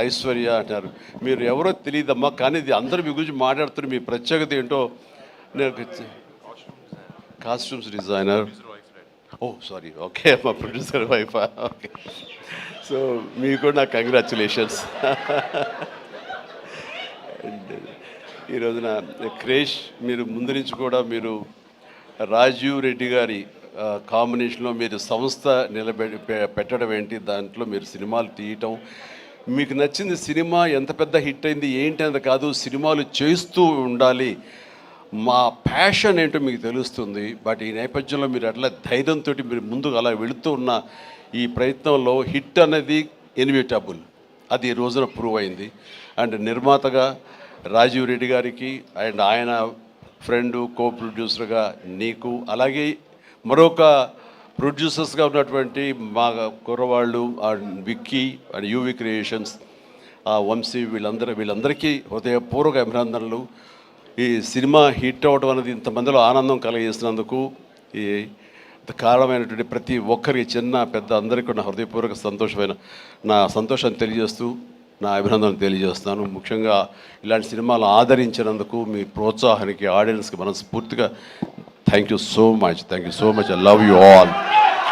ఐశ్వర్య అంటారు. మీరు ఎవరో తెలియదమ్మా, కానీ ఇది అందరూ మీ గురించి మాట్లాడుతున్నారు. మీ ప్రత్యేకత ఏంటో నేను కాస్ట్యూమ్స్ డిజైనర్. ఓ సారీ, ఓకే, మా ప్రొడ్యూసర్ వైఫ్. ఓకే, సో మీకు కూడా నా కంగ్రాచులేషన్స్. అండ్ ఈరోజున క్రేష్ మీరు ముందు నుంచి కూడా మీరు రాజీవ్ రెడ్డి గారి కాంబినేషన్లో మీరు సంస్థ పెట్టడం ఏంటి, దాంట్లో మీరు సినిమాలు తీయటం, మీకు నచ్చింది సినిమా ఎంత పెద్ద హిట్ అయింది ఏంటి అనేది కాదు, సినిమాలు చేస్తూ ఉండాలి, మా ప్యాషన్ ఏంటో మీకు తెలుస్తుంది. బట్ ఈ నేపథ్యంలో మీరు అట్లా ధైర్యంతో మీరు ముందుకు అలా వెళుతూ ఉన్న ఈ ప్రయత్నంలో హిట్ అనేది ఇన్విటబుల్, అది ఈ రోజున ప్రూవ్ అయింది. అండ్ నిర్మాతగా రాజీవ్ రెడ్డి గారికి అండ్ ఆయన ఫ్రెండు కో ప్రొడ్యూసర్గా నీకు, అలాగే మరొక ప్రొడ్యూసర్స్గా ఉన్నటువంటి మా కుర్రవాళ్ళు Vicky and UV creations, Vamsi, వీళ్ళందరికీ హృదయపూర్వక అభినందనలు. ఈ సినిమా హిట్ అవ్వడం అనేది ఇంతమందిలో ఆనందం కలిగజేసినందుకు ఈ కారణమైనటువంటి ప్రతి ఒక్కరికి చిన్న పెద్ద అందరికీ నా హృదయపూర్వక నా సంతోషాన్ని తెలియజేస్తూ నా అభినందనలు తెలియజేస్తున్నాను. ముఖ్యంగా ఇలాంటి సినిమాలు ఆదరించినందుకు మీ ప్రోత్సాహానికి ఆడియన్స్కి మనస్ఫూర్తిగా thank you so much. I love you all.